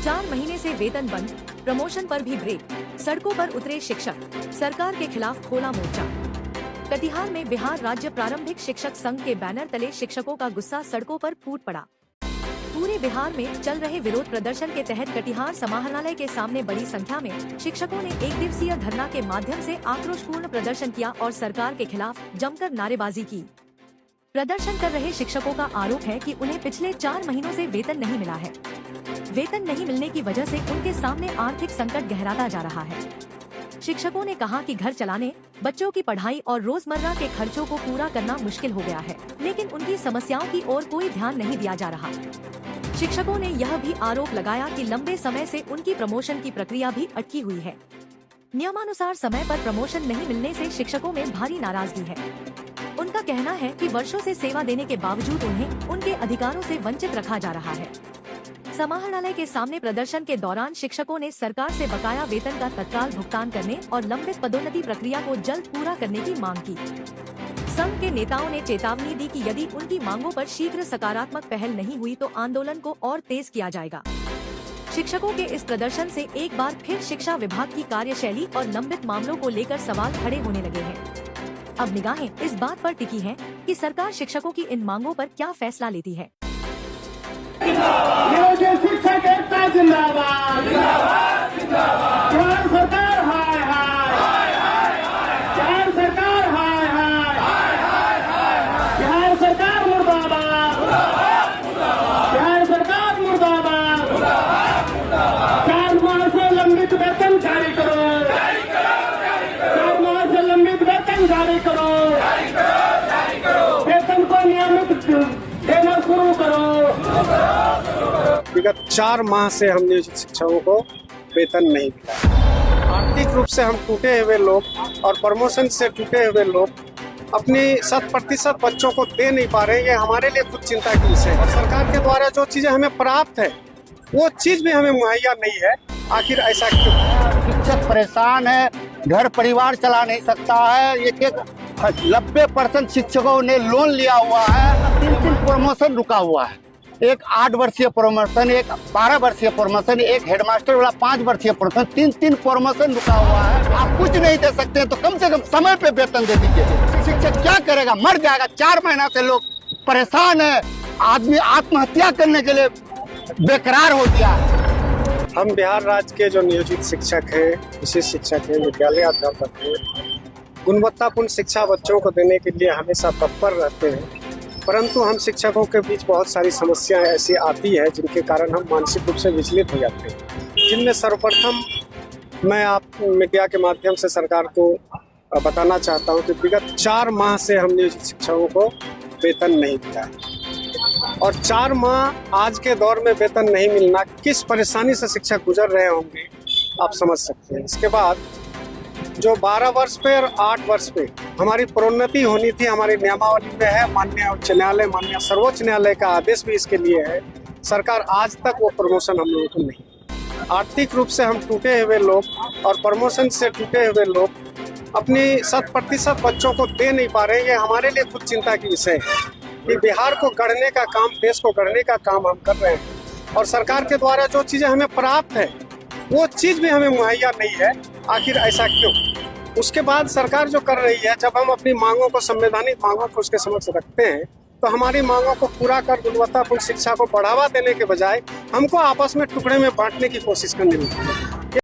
4 महीने से वेतन बंद, प्रमोशन पर भी ब्रेक, सड़कों पर उतरे शिक्षक, सरकार के खिलाफ खोला मोर्चा। कटिहार में बिहार राज्य प्रारंभिक शिक्षक संघ के बैनर तले शिक्षकों का गुस्सा सड़कों पर फूट पड़ा। पूरे बिहार में चल रहे विरोध प्रदर्शन के तहत कटिहार समाहरणालय के सामने बड़ी संख्या में शिक्षकों ने एक दिवसीय धरना के माध्यम से आक्रोशपूर्ण प्रदर्शन किया और सरकार के खिलाफ जमकर नारेबाजी की। प्रदर्शन कर रहे शिक्षकों का आरोप है कि उन्हें पिछले 4 महीनों से वेतन नहीं मिला है। वेतन नहीं मिलने की वजह से उनके सामने आर्थिक संकट गहराता जा रहा है। शिक्षकों ने कहा कि घर चलाने, बच्चों की पढ़ाई और रोजमर्रा के खर्चों को पूरा करना मुश्किल हो गया है, लेकिन उनकी समस्याओं की ओर कोई ध्यान नहीं दिया जा रहा। शिक्षकों ने यह भी आरोप लगाया कि लंबे समय से उनकी प्रमोशन की प्रक्रिया भी अटकी हुई है। नियमानुसार समय पर प्रमोशन नहीं मिलने से शिक्षकों में भारी नाराजगी है। उनका कहना है कि वर्षों से सेवा देने के बावजूद उन्हें उनके अधिकारों से वंचित रखा जा रहा है। समाहरणालय के सामने प्रदर्शन के दौरान शिक्षकों ने सरकार से बकाया वेतन का तत्काल भुगतान करने और लंबित पदोन्नति प्रक्रिया को जल्द पूरा करने की मांग की। संघ के नेताओं ने चेतावनी दी कि यदि उनकी मांगों पर शीघ्र सकारात्मक पहल नहीं हुई तो आंदोलन को और तेज किया जाएगा। शिक्षकों के इस प्रदर्शन से एक बार फिर शिक्षा विभाग की कार्यशैली और लंबित मामलों को लेकर सवाल खड़े होने लगे हैं। अब निगाहें इस बात पर टिकी हैं कि सरकार शिक्षकों की इन मांगों पर क्या फैसला लेती है। शिक्षक एकता जिंदाबाद, बिहार सरकार हाय हाय, बिहार सरकार हाय हाय, बिहार सरकार मुर्दाबाद, बिहार सरकार मुर्दाबाद। 4 माह से लंबित वेतन जारी करो, 4 माह से लंबित वेतन जारी करो, वेतन को नियमित देना शुरू करो। विगत 4 माह से हम नियोजित शिक्षकों को वेतन नहीं मिला। आर्थिक रूप से हम टूटे हुए लोग और प्रमोशन से टूटे हुए लोग अपनी 100% बच्चों को दे नहीं पा रहे। ये हमारे लिए कुछ चिंता की विषय है। और सरकार के द्वारा जो चीजें हमें प्राप्त है वो चीज भी हमें मुहैया नहीं है। आखिर ऐसा क्यों? शिक्षक परेशान है, घर परिवार चला नहीं सकता है। एक 90% शिक्षकों ने लोन लिया हुआ है। 3 प्रमोशन रुका हुआ है। एक 8 वर्षीय प्रमोशन, एक 12 वर्षीय प्रमोशन, एक हेडमास्टर वाला 5 वर्षीय प्रमोशन, 3 प्रमोशन रुका हुआ है। आप कुछ नहीं दे सकते हैं तो कम से कम समय पे वेतन दे दीजिए। शिक्षक क्या करेगा? मर जाएगा। 4 महीना से लोग परेशान है। आदमी आत्महत्या करने के लिए बेकरार हो गया है। हम बिहार राज्य के जो नियोजित शिक्षक हैं, विशेष शिक्षक हैं, विद्यालय अध्यापक हैं, गुणवत्तापूर्ण शिक्षा बच्चों को देने के लिए हमेशा तत्पर रहते हैं। परंतु हम शिक्षकों के बीच बहुत सारी समस्याएं ऐसी आती है जिनके कारण हम मानसिक रूप से विचलित हो जाते हैं। जिनमें सर्वप्रथम मैं आप मीडिया के माध्यम से सरकार को बताना चाहता हूं कि विगत 4 माह से हम नियोजित शिक्षकों को वेतन नहीं मिला है। और 4 माह आज के दौर में वेतन नहीं मिलना, किस परेशानी से शिक्षक गुजर रहे होंगे आप समझ सकते हैं। इसके बाद जो 12 वर्ष पे और 8 वर्ष पे हमारी प्रोन्नति होनी थी, हमारी नियमावली में है। माननीय उच्च न्यायालय, माननीय सर्वोच्च न्यायालय का आदेश भी इसके लिए है। सरकार आज तक वो प्रमोशन हम लोगों को नहीं। आर्थिक रूप से हम टूटे हुए लोग और प्रमोशन से टूटे हुए लोग अपनी 100% बच्चों को दे नहीं पा रहे। ये हमारे लिए कुछ चिंता की विषय है कि बिहार को गढ़ने का काम, देश को गढ़ने का काम हम कर रहे हैं और सरकार के द्वारा जो चीजें हमें प्राप्त है वो चीज भी हमें मुहैया नहीं है। आखिर ऐसा क्यों? उसके बाद सरकार जो कर रही है, जब हम अपनी मांगों को, संवैधानिक मांगों को उसके समक्ष रखते हैं तो हमारी मांगों को पूरा कर गुणवत्तापूर्ण शिक्षा को बढ़ावा देने के बजाय हमको आपस में टुकड़े में बांटने की कोशिश करनी होती है।